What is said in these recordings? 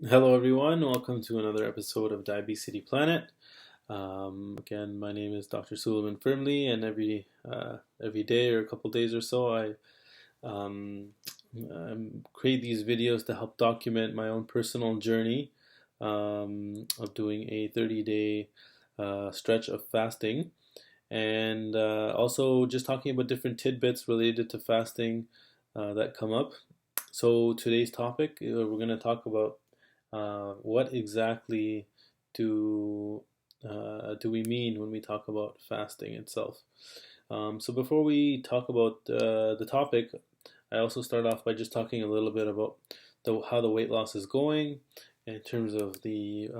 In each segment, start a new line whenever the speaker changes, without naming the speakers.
Hello, everyone. Welcome to another episode of Diabesity Planet. Again, my name is Dr. Suleiman Furmli, and every day or a couple days or so, um, create these videos to help document my own personal journey of doing a 30-day stretch of fasting, and also just talking about different tidbits related to fasting that come up. So today's topic, we're going to talk about what exactly do do we mean when we talk about fasting itself? So before we talk about the topic, I also start off by just talking a little bit about how the weight loss is going in terms of the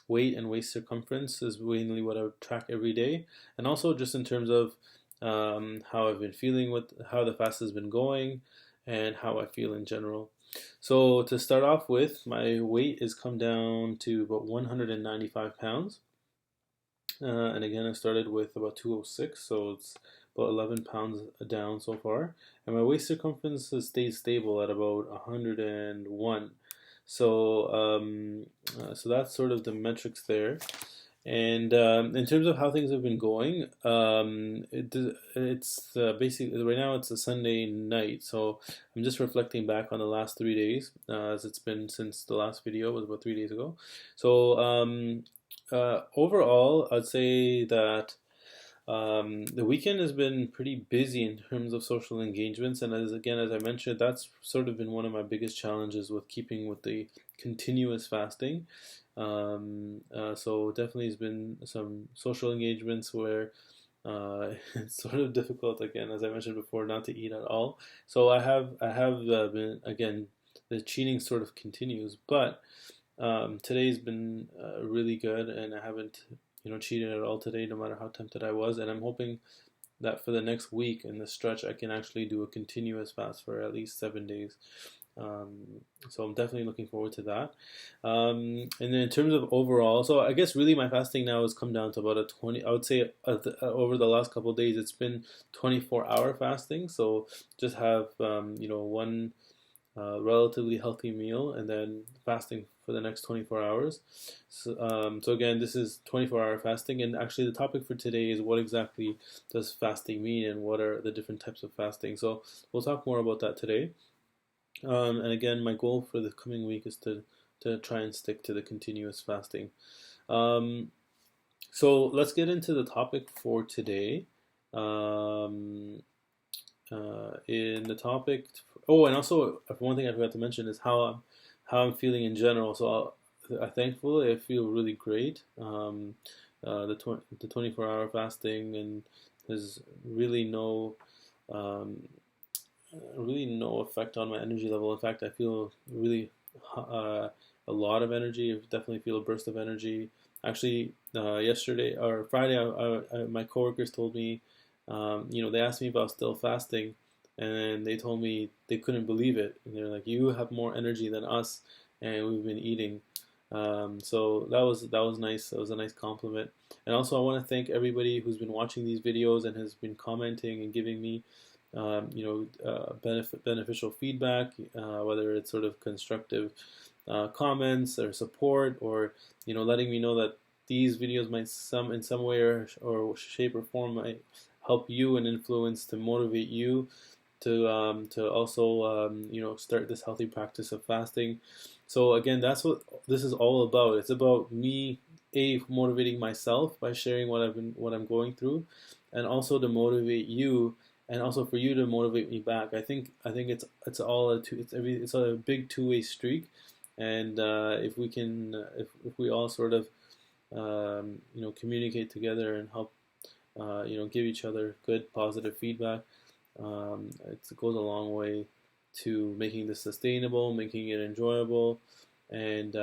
weight and waist circumference is mainly what I would track every day, and also just in terms of how I've been feeling with how the fast has been going and how I feel in general. So to start off with, my weight has come down to about 195 pounds. And again, I started with about 206, so it's about 11 pounds down so far. And my waist circumference has stayed stable at about 101. So that's sort of the metrics there. And in terms of how things have been going, it's basically right now it's a Sunday night, so I'm just reflecting back on the last 3 days, as it's been since the last video was about 3 days ago. So overall, I'd say that the weekend has been pretty busy in terms of social engagements, and as I mentioned, that's sort of been one of my biggest challenges with keeping with the continuous fasting. So definitely has been some social engagements where it's sort of difficult again, as I mentioned before, not to eat at all. So I have been again, the cheating sort of continues, but today's been really good, and I haven't cheated at all today, no matter how tempted I was. And I'm hoping that for the next week in the stretch, I can actually do a continuous fast for at least 7 days. So I'm definitely looking forward to that. And then in terms of overall, so I guess really my fasting now has come down to about a 20. I would say over the last couple of days, it's been 24-hour fasting. So just have one relatively healthy meal and then fasting for the next 24 hours. So again, this is 24-hour fasting, and actually the topic for today is what exactly does fasting mean and what are the different types of fasting. So we'll talk more about that today. And again, my goal for the coming week is to try and stick to the continuous fasting. Um, so let's get into the topic for today. Um, in the topic. Oh, and also one thing I forgot to mention is how I'm feeling in general. So thankfully I feel really great. The 24-hour fasting and there's um, really no effect on my energy level. In fact, I feel really a lot of energy. I definitely feel a burst of energy. Actually, yesterday or Friday, my coworkers told me, they asked me if I was still fasting, and they told me they couldn't believe it. And they're like, "You have more energy than us, and we've been eating." So that was nice. That was a nice compliment. And also, I want to thank everybody who's been watching these videos and has been commenting and giving me beneficial feedback, whether it's sort of constructive comments or support, or letting me know that these videos might in some way or shape or form might help you and influence to motivate you to also start this healthy practice of fasting. So again, that's what this is all about. It's about me motivating myself by sharing what I'm going through, and also to motivate you, and also for you to motivate me back. I think it's all it's a big two-way streak, and if we can if we all sort of communicate together and help give each other good positive feedback, it goes a long way to making this sustainable, making it enjoyable, and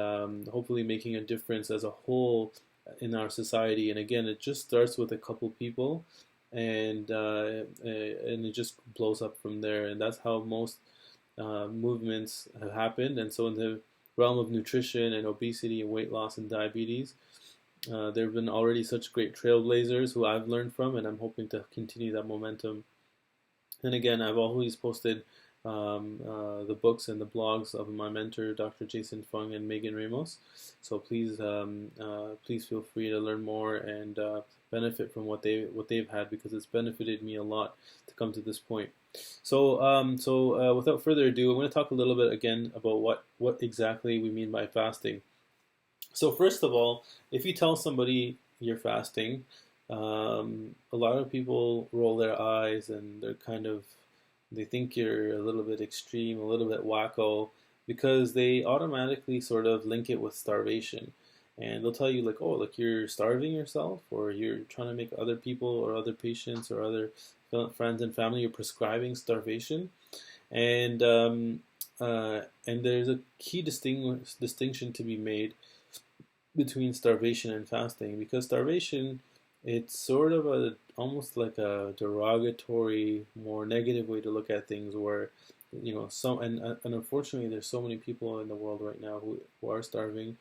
hopefully making a difference as a whole in our society. And again, it just starts with a couple people, and it just blows up from there. And that's how most movements have happened. And so in the realm of nutrition and obesity and weight loss and diabetes, there have been already such great trailblazers who I've learned from, and I'm hoping to continue that momentum. And again, I've always posted the books and the blogs of my mentor, Dr. Jason Fung and Megan Ramos. So please feel free to learn more and benefit from what they've had, because it's benefited me a lot to come to this point. So without further ado, I'm going to talk a little bit again about what exactly we mean by fasting. So first of all, if you tell somebody you're fasting, a lot of people roll their eyes and they think you're a little bit extreme, a little bit wacko, because they automatically sort of link it with starvation. And they'll tell you like, oh, like you're starving yourself, or you're trying to make other people or other patients or other friends and family, you're prescribing starvation. And there's a key distinction to be made between starvation and fasting, because starvation, it's sort of almost like a derogatory, more negative way to look at things, where and unfortunately there's so many people in the world right now who are starving,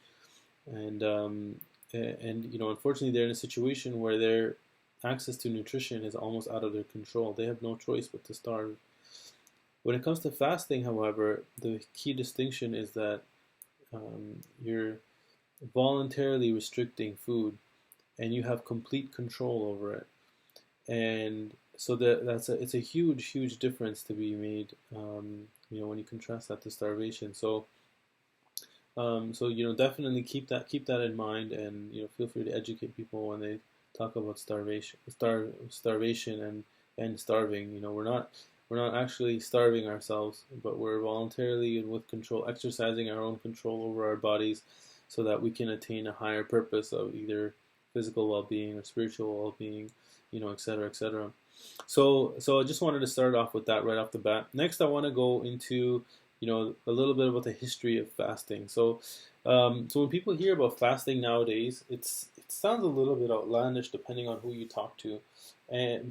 and unfortunately they're in a situation where their access to nutrition is almost out of their control. They have no choice but to starve. When it comes to fasting, however, the key distinction is that you're voluntarily restricting food, and you have complete control over it. And so it's a huge difference to be made. When you contrast that to starvation. Definitely keep that in mind, and feel free to educate people when they talk about starvation and starving. We're not actually starving ourselves, but we're voluntarily and with control, exercising our own control over our bodies, so that we can attain a higher purpose of either physical well-being or spiritual well-being, et cetera, et cetera. So I just wanted to start off with that right off the bat. Next, I want to go into, a little bit about the history of fasting. So when people hear about fasting nowadays, it sounds a little bit outlandish depending on who you talk to.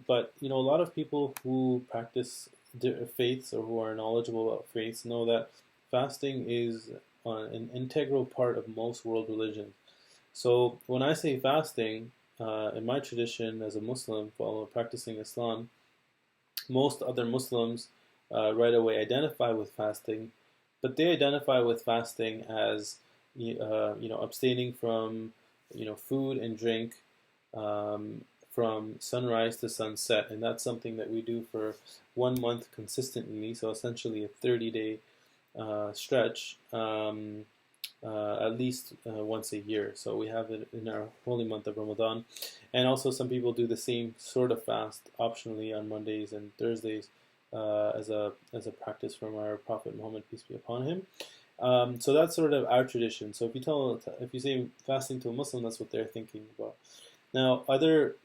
But a lot of people who practice faiths or who are knowledgeable about faiths know that fasting is an integral part of most world religions. So when I say fasting, in my tradition as a Muslim, practicing Islam, most other Muslims right away identify with fasting, but they identify with fasting as abstaining from food and drink from sunrise to sunset, and that's something that we do for 1 month consistently. So essentially a 30-day stretch, at least once a year. So we have it in our holy month of Ramadan, and also some people do the same sort of fast optionally on Mondays and Thursdays as a practice from our Prophet Muhammad, peace be upon him. So that's sort of our tradition. So if you say fasting to a Muslim, that's what they're thinking about. Now,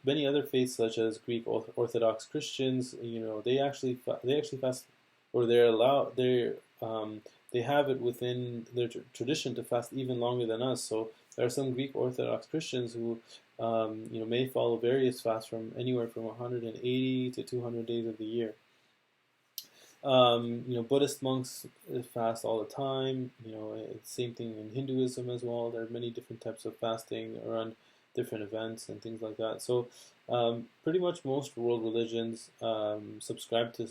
many other faiths, such as Greek Orthodox Christians, they actually fast, or they have it within their tradition to fast even longer than us. So there are some Greek Orthodox Christians who may follow various fasts from anywhere from 180 to 200 days of the year. Buddhist monks fast all the time. It's same thing in Hinduism as well. There are many different types of fasting around different events and things like that. So pretty much most world religions subscribe to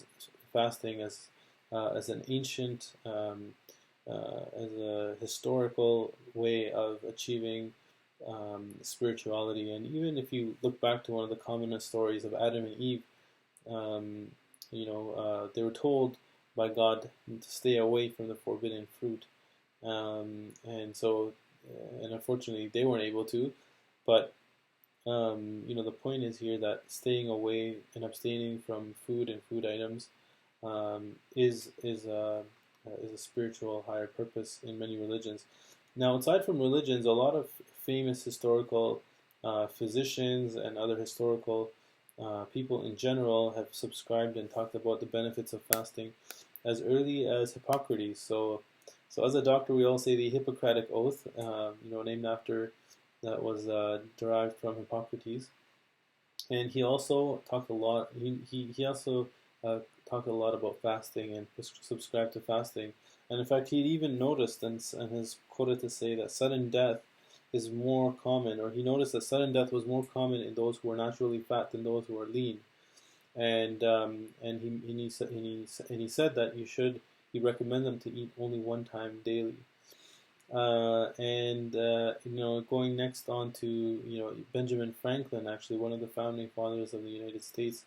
fasting as an ancient, as a historical way of achieving spirituality. And even if you look back to one of the commonest stories of Adam and Eve, they were told by God to stay away from the forbidden fruit, and unfortunately they weren't able to. But the point is here that staying away and abstaining from food and food items is a spiritual higher purpose in many religions. Now, aside from religions, a lot of famous historical physicians and other historical people in general have subscribed and talked about the benefits of fasting as early as Hippocrates. So as a doctor, we all say the Hippocratic Oath, named after, that was derived from Hippocrates. And he also talked a lot. He also talked a lot about fasting and subscribed to fasting. And in fact, he even noticed and has quoted to say that sudden death is more common, or he noticed that sudden death was more common in those who are naturally fat than those who are lean. and he said that he recommend them to eat only one time daily. Going next on to Benjamin Franklin, actually one of the founding fathers of the United States.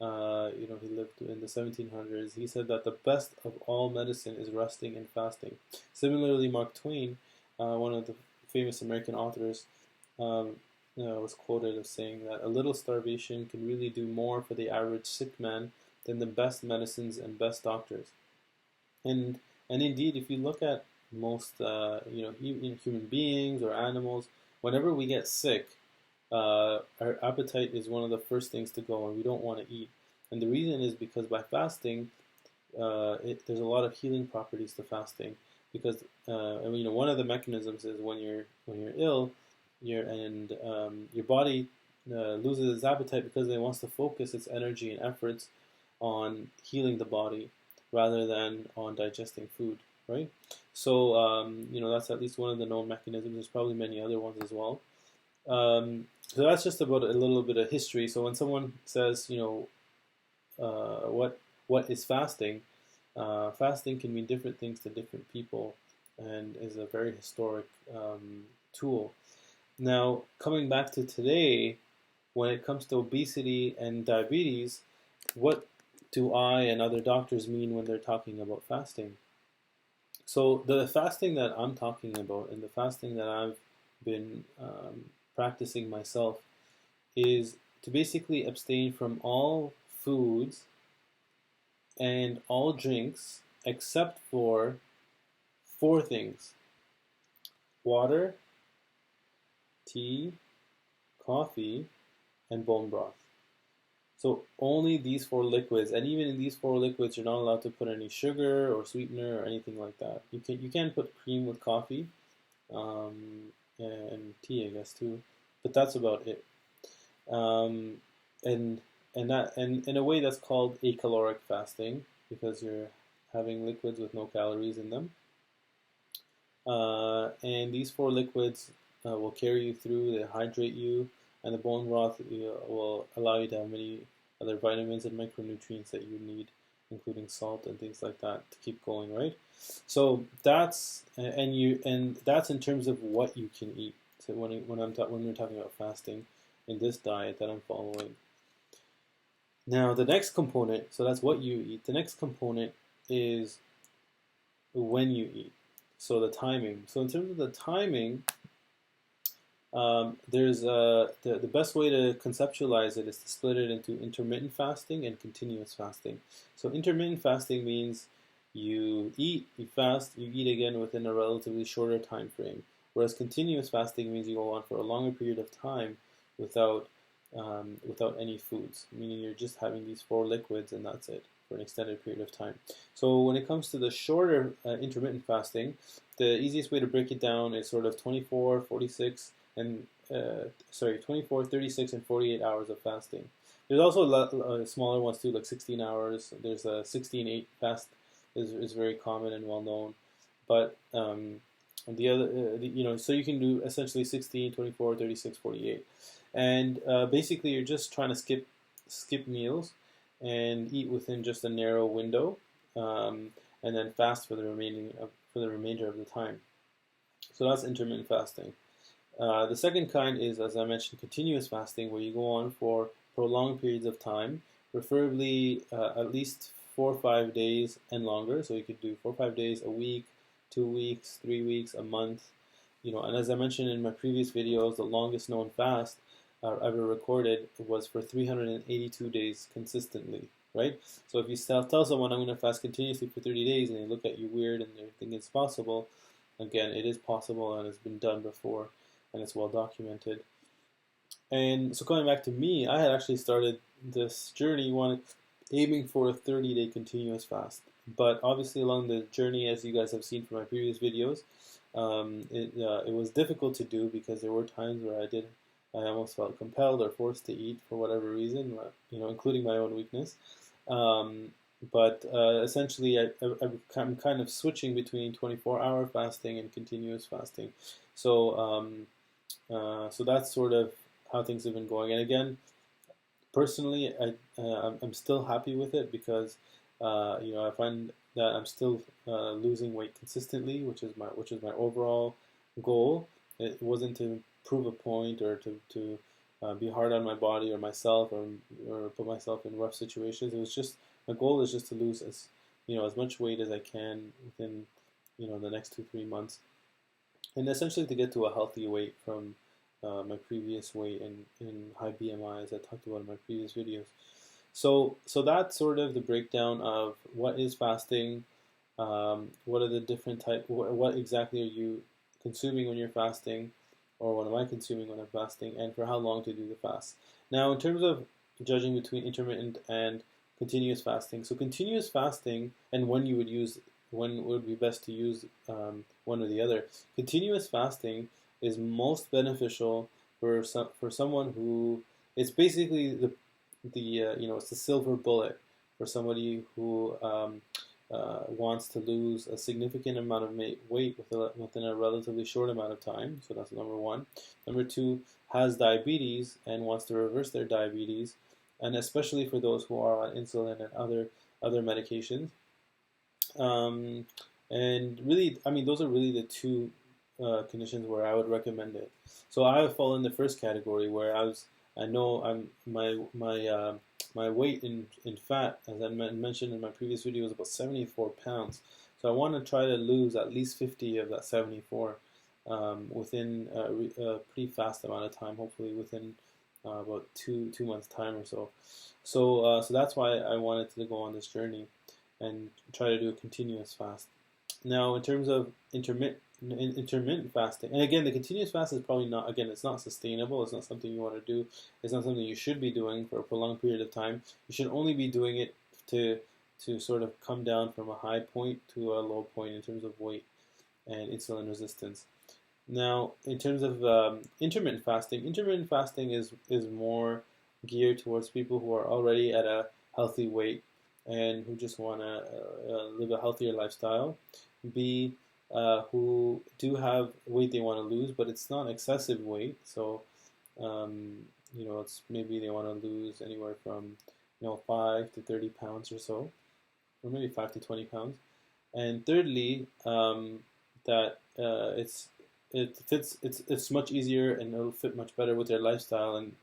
He lived in the 1700s. He said that the best of all medicine is resting and fasting. Similarly, Mark Twain, one of the famous American authors, was quoted as saying that a little starvation can really do more for the average sick man than the best medicines and best doctors. And indeed, if you look at most human beings or animals, whenever we get sick, our appetite is one of the first things to go, and we don't want to eat. And the reason is because by fasting, there's a lot of healing properties to fasting. Because one of the mechanisms is when you're ill, your body loses its appetite because it wants to focus its energy and efforts on healing the body rather than on digesting food, right? So that's at least one of the known mechanisms. There's probably many other ones as well. So that's just about a little bit of history. So when someone says, what is fasting? Fasting can mean different things to different people, and is a very historic tool. Now, coming back to today, when it comes to obesity and diabetes, what do I and other doctors mean when they're talking about fasting? So the fasting that I'm talking about, and the fasting that I've been practicing myself, is to basically abstain from all foods and all drinks except for 4 things: water, tea, coffee, and bone broth. So only these 4 liquids, and even in these 4 liquids, you're not allowed to put any sugar or sweetener or anything like that. You can put cream with coffee, and tea, I guess, too, but that's about it. And in a way, that's called acaloric fasting, because you're having liquids with no calories in them. And these 4 liquids will carry you through, they hydrate you, and the bone broth will allow you to have many other vitamins and micronutrients that you need, including salt and things like that, to keep going, right? So that's that's in terms of what you can eat. So when we're talking about fasting in this diet that I'm following. Now the next component, so that's what you eat. The next component is when you eat. So the timing. So in terms of the timing, there's the best way to conceptualize it is to split it into intermittent fasting and continuous fasting. So intermittent fasting means you eat, you fast, you eat again within a relatively shorter time frame. Whereas continuous fasting means you go on for a longer period of time without any foods, meaning you're just having these 4 liquids and that's it for an extended period of time. So when it comes to the shorter intermittent fasting, the easiest way to break it down is sort of 24, 36, and 24, 36, and 48 hours of fasting. There's also a lot smaller ones too, like 16 hours. There's a 16-8 fast is very common and well known, but the other, so you can do essentially 16, 24, 36, 48, and basically you're just trying to skip meals and eat within just a narrow window, and then fast for the remainder of the time. So that's intermittent fasting. The second kind is, as I mentioned, continuous fasting, where you go on for prolonged periods of time, preferably at least 4 or 5 days and longer. So you could do 4 or 5 days, a week, 2 weeks, 3 weeks, a month. And as I mentioned in my previous videos, the longest known fast ever recorded was for 382 days consistently, right? So if you tell someone I'm going to fast continuously for 30 days and they look at you weird and they think it's possible, again, it is possible and it's been done before and it's well documented. And so going back to me, I had actually started this journey aiming for a 30-day continuous fast. But obviously along the journey, as you guys have seen from my previous videos, it was difficult to do because there were times where I almost felt compelled or forced to eat for whatever reason, including my own weakness. But essentially, I'm kind of switching between 24-hour fasting and continuous fasting. So that's sort of how things have been going. And again, personally, I'm still happy with it because I find that I'm still losing weight consistently, which is my overall goal. It wasn't to prove a point or to be hard on my body or myself or put myself in rough situations. It was just my goal is just to lose as much weight as I can within the next 2-3 months, and essentially to get to a healthy weight from my previous weight and high BMI, as I talked about in my previous videos. So that's sort of the breakdown of what is fasting, what are the different type, what exactly are you consuming when you're fasting, or what am I consuming when I'm fasting, and for how long to do the fast. Now, in terms of judging between intermittent and continuous fasting, so continuous fasting and when would be best to use one or the other. Continuous fasting is most beneficial for someone who it's basically it's the silver bullet for somebody who wants to lose a significant amount of weight within a relatively short amount of time. So that's number one. Number two, has diabetes and wants to reverse their diabetes, and especially for those who are on insulin and other medications. And really, I mean, those are really the two conditions where I would recommend it. So I fall in the first category where I know my weight in fat, as I mentioned in my previous video, was about 74 pounds. So I want to try to lose at least 50 of that 74 within a pretty fast amount of time, hopefully within about two months time or so. So that's why I wanted to go on this journey and try to do a continuous fast. Now, in terms of intermittent fasting, and again, the continuous fast is probably not, again, it's not sustainable. It's not something you want to do. It's not something you should be doing for a prolonged period of time. You should only be doing it to sort of come down from a high point to a low point in terms of weight and insulin resistance. Now, in terms of intermittent fasting is more geared towards people who are already at a healthy weight and who just want to live a healthier lifestyle. Who do have weight they want to lose, but it's not excessive weight. So, it's maybe they want to lose anywhere from 5 to 30 pounds or so, or maybe 5 to 20 pounds. And thirdly, that it's much easier and it'll fit much better with their lifestyle and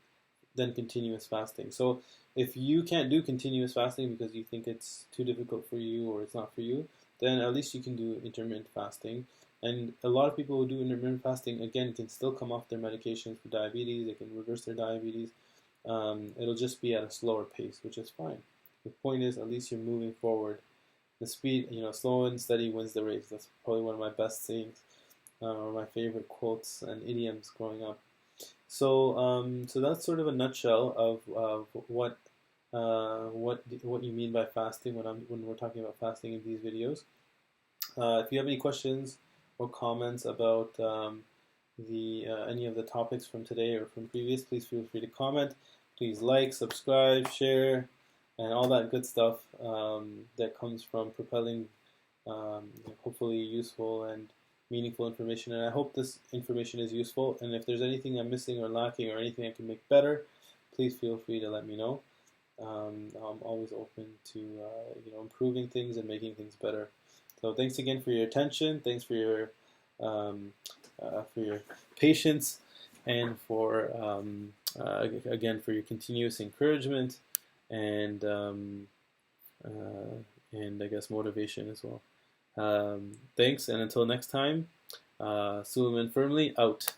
than continuous fasting. So if you can't do continuous fasting because you think it's too difficult for you or it's not for you, then at least you can do intermittent fasting. And a lot of people who do intermittent fasting, again, can still come off their medications for diabetes. They can reverse their diabetes. It'll just be at a slower pace, which is fine. The point is, at least you're moving forward. The speed, slow and steady wins the race. That's probably one of my best sayings, or my favorite quotes and idioms growing up. So that's sort of a nutshell of what you mean by fasting when we're talking about fasting in these videos. If you have any questions or comments about any of the topics from today or from previous, please feel free to comment. Please like, subscribe, share, and all that good stuff that comes from propelling hopefully useful and meaningful information. And I hope this information is useful. And if there's anything I'm missing or lacking or anything I can make better, please feel free to let me know. I'm always open to improving things and making things better. So thanks again for your attention. Thanks for your patience and for again for your continuous encouragement and I guess motivation as well. Thanks, and until next time, Suleiman Furmli out.